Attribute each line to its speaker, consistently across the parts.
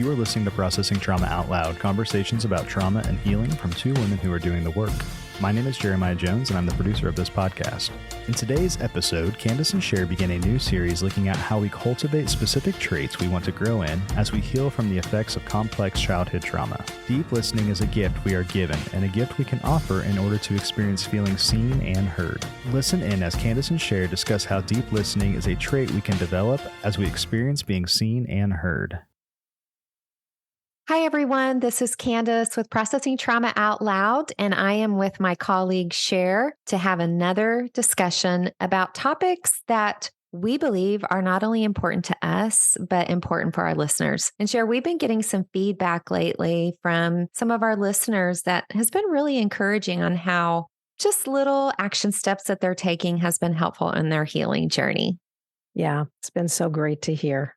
Speaker 1: You are listening to Processing Trauma Out Loud, conversations about trauma and healing from two women who are doing the work. My name is Jeremiah Jones, and I'm the producer of this podcast. In today's episode, Kandace and Sher begin a new series looking at how we cultivate specific traits we want to grow in as we heal from the effects of complex childhood trauma. Deep listening is a gift we are given and a gift we can offer in order to experience feeling seen and heard. Listen in as Kandace and Sher discuss how deep listening is a trait we can develop as we experience being seen and heard.
Speaker 2: Hi, everyone. This is Kandace with Processing Trauma Out Loud, and I am with my colleague Sher to have another discussion about topics that we believe are not only important to us, but important for our listeners. And Sher, we've been getting some feedback lately from some of our listeners that has been really encouraging on how just little action steps that they're taking has been helpful in their healing journey.
Speaker 3: Yeah, it's been so great to hear.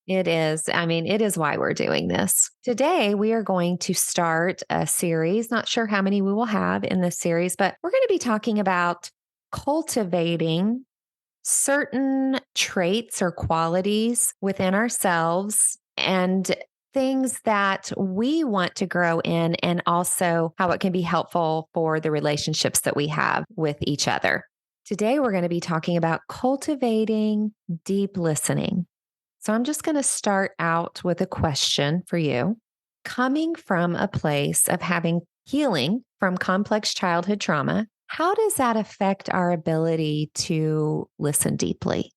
Speaker 2: It is. It is why we're doing this. Today, we are going to start a series. Not sure how many we will have in this series, but we're going to be talking about cultivating certain traits or qualities within ourselves and things that we want to grow in, and also how it can be helpful for the relationships that we have with each other. Today, we're going to be talking about cultivating deep listening. So I'm just going to start out with a question for you. Coming from a place of having healing from complex childhood trauma, how does that affect our ability to listen deeply?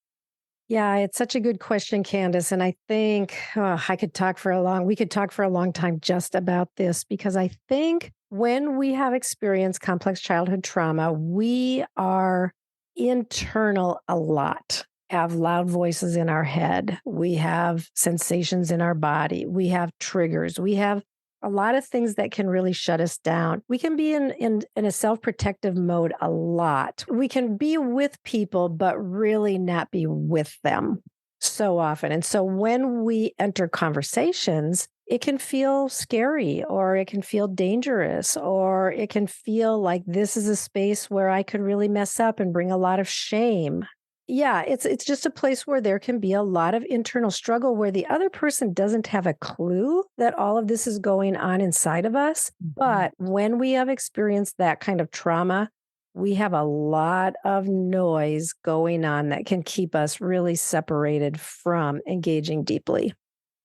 Speaker 3: Yeah, it's such a good question, Kandace. And I think we could talk for a long time just about this, because I think when we have experienced complex childhood trauma, we are internal a lot. Have loud voices in our head. We have sensations in our body. We have triggers. We have a lot of things that can really shut us down. We can be in a self-protective mode a lot. We can be with people, but really not be with them so often. And so when we enter conversations, it can feel scary, or it can feel dangerous, or it can feel like this is a space where I could really mess up and bring a lot of shame. Yeah, it's just a place where there can be a lot of internal struggle where the other person doesn't have a clue that all of this is going on inside of us. But when we have experienced that kind of trauma, we have a lot of noise going on that can keep us really separated from engaging deeply.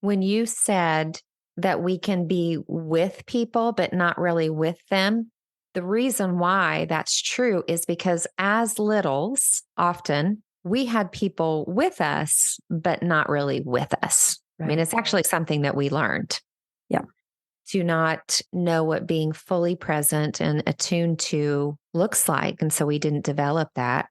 Speaker 2: When you said that we can be with people, but not really with them, the reason why that's true is because as littles, often we had people with us, but not really with us.
Speaker 3: Right.
Speaker 2: It's actually something that we learned.
Speaker 3: Yeah.
Speaker 2: To not know what being fully present and attuned to looks like. And so we didn't develop that.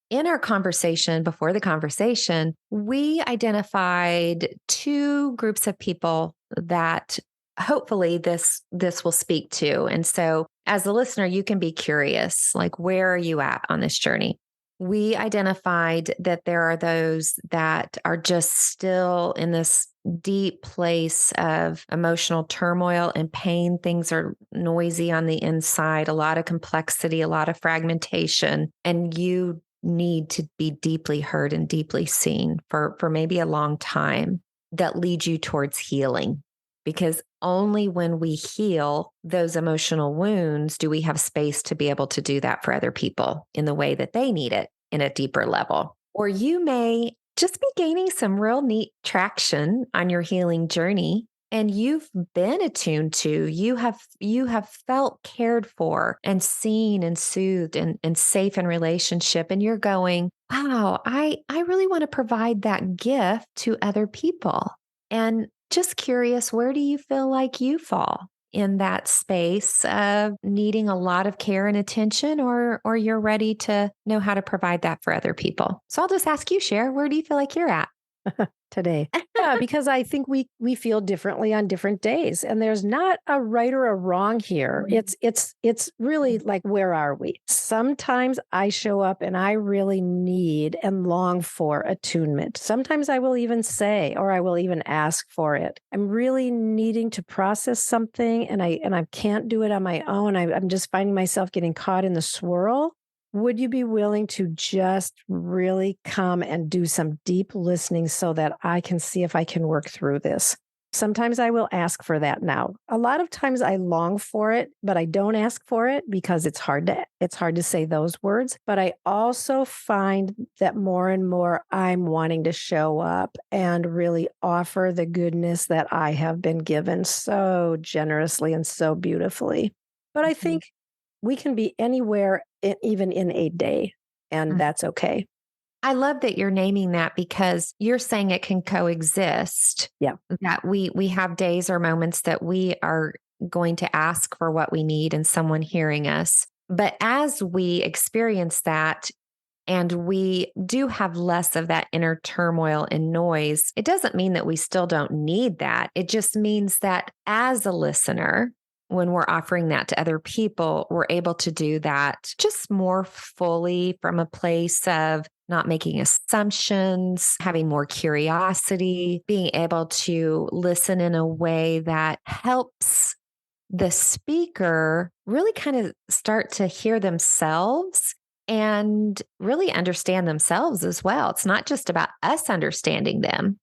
Speaker 2: In our conversation, before the conversation, we identified two groups of people that hopefully this will speak to. And so as a listener, you can be curious, like, where are you at on this journey? We identified that there are those that are just still in this deep place of emotional turmoil and pain. Things are noisy on the inside, a lot of complexity, a lot of fragmentation, and you need to be deeply heard and deeply seen for maybe a long time that leads you towards healing. Because only when we heal those emotional wounds do we have space to be able to do that for other people in the way that they need it in a deeper level. Or you may just be gaining some real neat traction on your healing journey, and you've been attuned to, you have felt cared for and seen and soothed and safe in relationship. And you're going, wow, I really want to provide that gift to other people. And just curious, where do you feel like you fall in that space of needing a lot of care and attention, or you're ready to know how to provide that for other people? So I'll just ask you, Sher, where do you feel like you're at
Speaker 3: today? Yeah, because I think we feel differently on different days, and there's not a right or a wrong here. It's really like, where are we? Sometimes I show up and I really need and long for attunement. Sometimes I will even say, or I will even ask for it. I'm really needing to process something, and I can't do it on my own. I'm just finding myself getting caught in the swirl. Would you be willing to just really come and do some deep listening so that I can see if I can work through this? Sometimes I will ask for that now. A lot of times I long for it, but I don't ask for it because it's hard to say those words. But I also find that more and more I'm wanting to show up and really offer the goodness that I have been given so generously and so beautifully. But I think we can be anywhere, even in a day, and that's okay.
Speaker 2: I love that you're naming that because you're saying it can coexist.
Speaker 3: Yeah.
Speaker 2: That we have days or moments that we are going to ask for what we need and someone hearing us. But as we experience that and we do have less of that inner turmoil and noise, it doesn't mean that we still don't need that. It just means that as a listener, when we're offering that to other people, we're able to do that just more fully from a place of not making assumptions, having more curiosity, being able to listen in a way that helps the speaker really kind of start to hear themselves and really understand themselves as well. It's not just about us understanding them.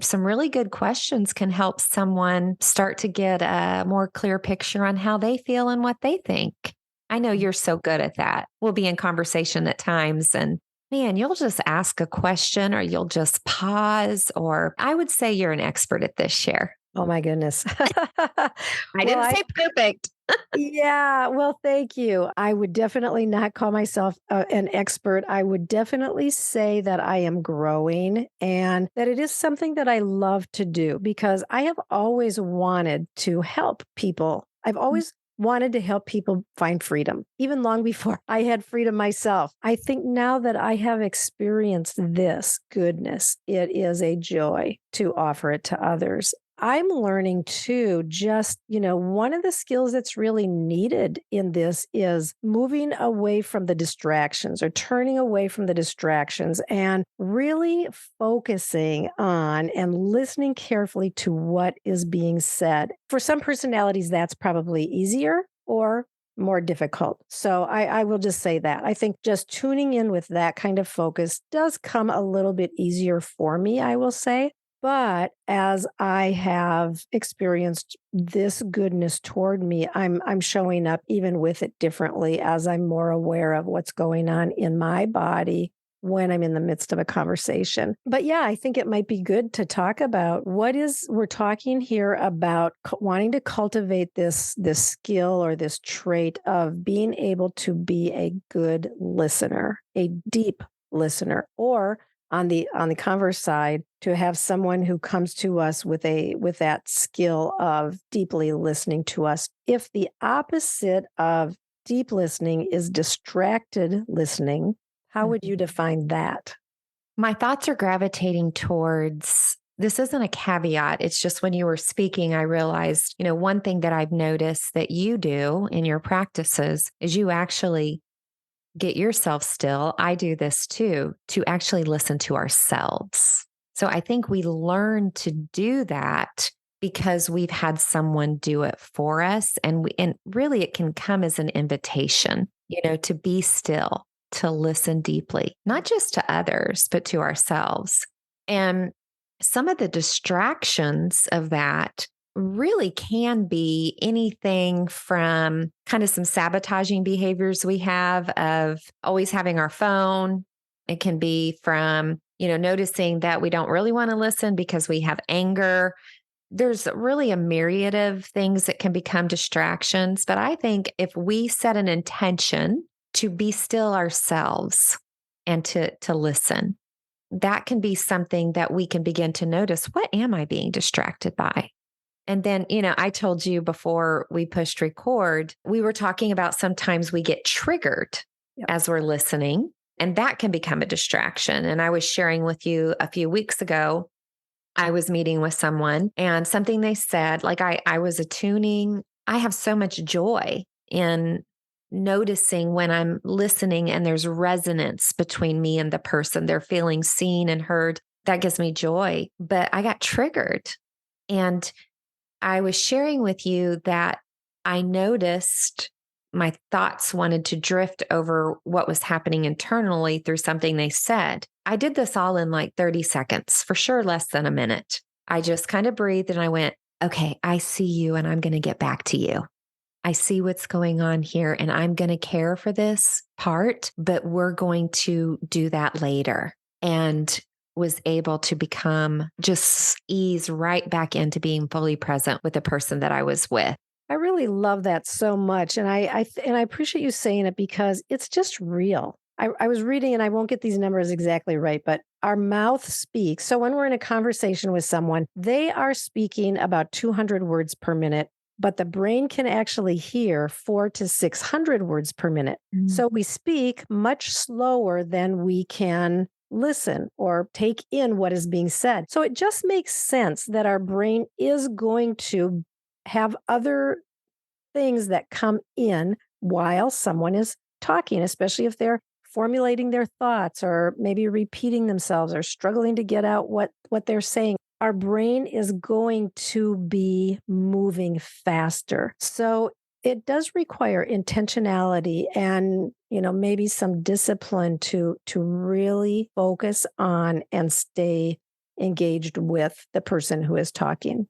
Speaker 2: Some really good questions can help someone start to get a more clear picture on how they feel and what they think. I know you're so good at that. We'll be in conversation at times and man, you'll just ask a question or you'll just pause, or I would say you're an expert at this, Sher.
Speaker 3: Oh my goodness.
Speaker 2: I
Speaker 3: Well,
Speaker 2: didn't say perfect.
Speaker 3: yeah, well, thank you. I would definitely not call myself an expert. I would definitely say that I am growing and that it is something that I love to do because I have always wanted to help people. I've always wanted to help people find freedom, even long before I had freedom myself. I think now that I have experienced this goodness, it is a joy to offer it to others. I'm learning too, one of the skills that's really needed in this is moving away from the distractions or turning away from the distractions and really focusing on and listening carefully to what is being said. For some personalities, that's probably easier or more difficult. So I will just say that. I think just tuning in with that kind of focus does come a little bit easier for me, I will say. But as I have experienced this goodness toward me, I'm showing up even with it differently as I'm more aware of what's going on in my body when I'm in the midst of a conversation. But yeah, I think it might be good to talk about we're talking here about wanting to cultivate this skill or this trait of being able to be a good listener, a deep listener, or on the converse side, to have someone who comes to us with that skill of deeply listening to us. If the opposite of deep listening is distracted listening, how would you define that?
Speaker 2: My thoughts are gravitating towards this isn't a caveat. It's just when you were speaking, I realized, one thing that I've noticed that you do in your practices is you actually get yourself still. I do this too, to actually listen to ourselves. So I think we learn to do that because we've had someone do it for us. And really it can come as an invitation, to be still, to listen deeply, not just to others, but to ourselves. And some of the distractions of that really can be anything from kind of some sabotaging behaviors we have of always having our phone. It can be from, noticing that we don't really want to listen because we have anger. There's really a myriad of things that can become distractions. But I think if we set an intention to be still ourselves and to listen, that can be something that we can begin to notice. What am I being distracted by? And then, I told you before we pushed record, we were talking about sometimes we get triggered as we're listening, and that can become a distraction. And I was sharing with you a few weeks ago, I was meeting with someone and something they said, like I was attuning. I have so much joy in noticing when I'm listening and there's resonance between me and the person. They're feeling seen and heard. That gives me joy. But I got triggered. And I was sharing with you that I noticed my thoughts wanted to drift over what was happening internally through something they said. I did this all in like 30 seconds, for sure less than a minute. I just kind of breathed and I went, okay, I see you and I'm going to get back to you. I see what's going on here and I'm going to care for this part, but we're going to do that later. And was able to just ease right back into being fully present with the person that I was with.
Speaker 3: I really love that so much. And I appreciate you saying it because it's just real. I was reading, and I won't get these numbers exactly right, but our mouth speaks. So when we're in a conversation with someone, they are speaking about 200 words per minute, but the brain can actually hear 400 to 600 words per minute. So we speak much slower than we can listen or take in what is being said. So it just makes sense that our brain is going to have other things that come in while someone is talking, especially if they're formulating their thoughts or maybe repeating themselves or struggling to get out what they're saying. Our brain is going to be moving faster. So it does require intentionality and, maybe some discipline to really focus on and stay engaged with the person who is talking.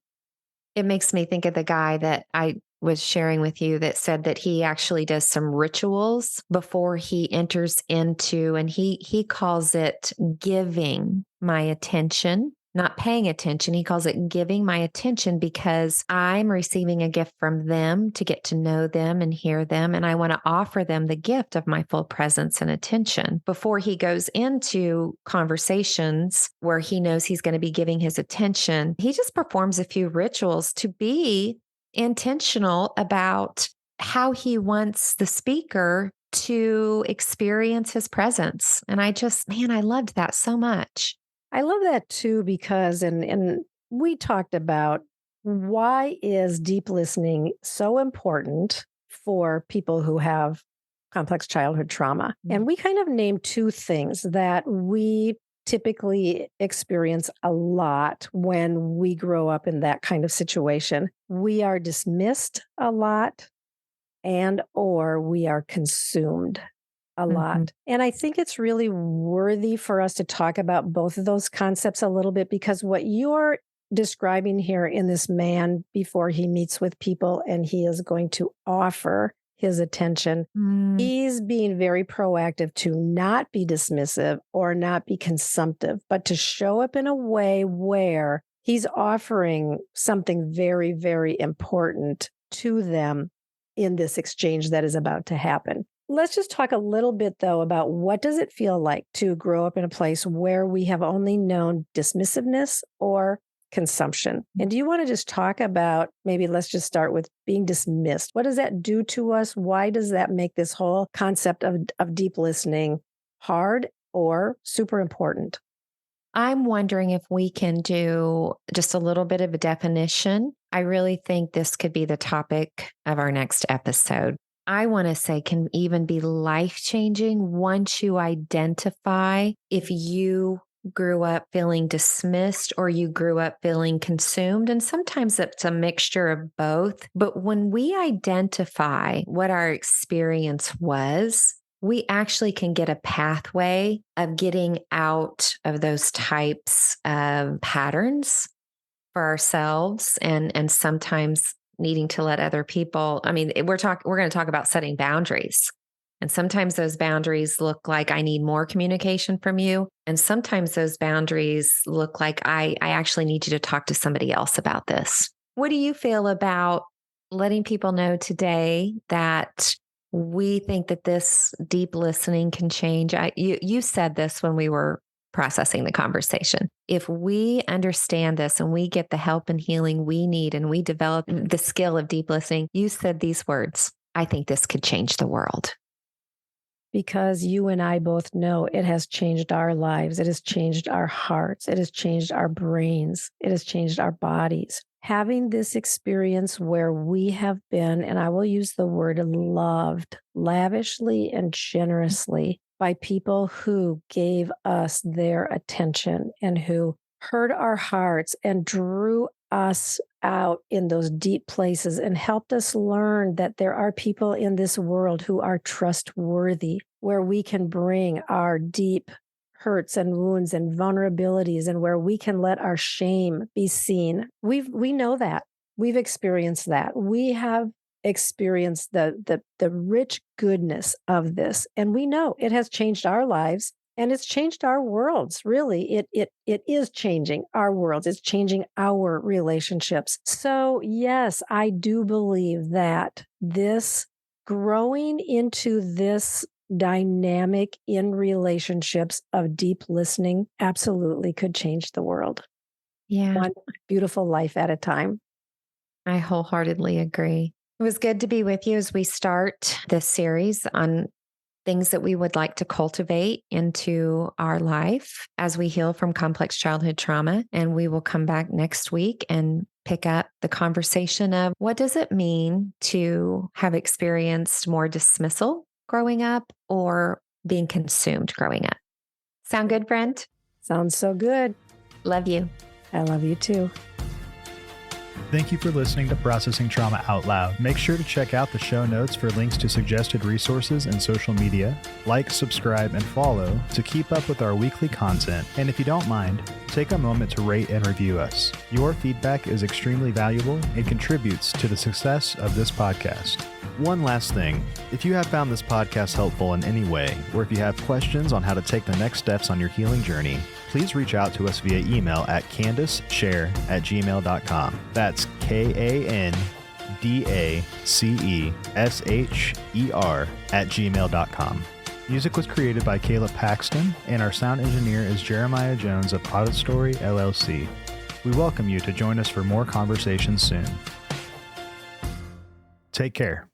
Speaker 2: It makes me think of the guy that I was sharing with you that said that he actually does some rituals before he enters into, and he calls it giving my attention, not paying attention. He calls it giving my attention because I'm receiving a gift from them to get to know them and hear them. And I want to offer them the gift of my full presence and attention before he goes into conversations where he knows he's going to be giving his attention. He just performs a few rituals to be intentional about how he wants the speaker to experience his presence. And I loved that so much.
Speaker 3: I love that too, because, and we talked about why is deep listening so important for people who have complex childhood trauma. And we kind of named two things that we typically experience a lot when we grow up in that kind of situation. We are dismissed a lot and or we are consumed a lot. And I think it's really worthy for us to talk about both of those concepts a little bit, because what you're describing here in this man before he meets with people and he is going to offer his attention, he's being very proactive to not be dismissive or not be consumptive, but to show up in a way where he's offering something very, very important to them in this exchange that is about to happen. Let's just talk a little bit, though, about what does it feel like to grow up in a place where we have only known dismissiveness or consumption. And do you want to just talk about, maybe let's just start with being dismissed. What does that do to us? Why does that make this whole concept of deep listening hard or super important?
Speaker 2: I'm wondering if we can do just a little bit of a definition. I really think this could be the topic of our next episode. I want to say can even be life-changing once you identify if you grew up feeling dismissed or you grew up feeling consumed. And sometimes it's a mixture of both. But when we identify what our experience was, we actually can get a pathway of getting out of those types of patterns for ourselves and sometimes needing to let other people. I mean, we're going to talk about setting boundaries. And sometimes those boundaries look like I need more communication from you. And sometimes those boundaries look like I actually need you to talk to somebody else about this. What do you feel about letting people know today that we think that this deep listening can change? You said this when we were processing the conversation. If we understand this and we get the help and healing we need and we develop the skill of deep listening, you said these words, I think this could change the world.
Speaker 3: Because you and I both know it has changed our lives. It has changed our hearts. It has changed our brains. It has changed our bodies. Having this experience where we have been, and I will use the word loved, lavishly and generously by people who gave us their attention and who heard our hearts and drew us out in those deep places and helped us learn that there are people in this world who are trustworthy, where we can bring our deep hurts and wounds and vulnerabilities and where we can let our shame be seen. We know that. We've experienced that. We have experienced the rich goodness of this. And we know it has changed our lives and it's changed our worlds. Really, it is changing our worlds. It's changing our relationships. So yes, I do believe that this growing into this dynamic in relationships of deep listening absolutely could change the world.
Speaker 2: Yeah,
Speaker 3: One beautiful life at a time.
Speaker 2: I wholeheartedly agree. It was good to be with you as we start this series on things that we would like to cultivate into our life as we heal from complex childhood trauma. And we will come back next week and pick up the conversation of what does it mean to have experienced more dismissal growing up or being consumed growing up. Sound good, friend?
Speaker 3: Sounds so good.
Speaker 2: Love you.
Speaker 3: I love you too.
Speaker 1: Thank you for listening to Processing Trauma Out Loud. Make sure to check out the show notes for links to suggested resources and social media. Like, subscribe, and follow to keep up with our weekly content. And if you don't mind, take a moment to rate and review us. Your feedback is extremely valuable and contributes to the success of this podcast. One last thing, if you have found this podcast helpful in any way, or if you have questions on how to take the next steps on your healing journey, please reach out to us via email at KandaceSher@gmail.com. That's KandaceSher@gmail.com. Music was created by Caleb Paxton, and our sound engineer is Jeremiah Jones of Auditory LLC. We welcome you to join us for more conversations soon. Take care.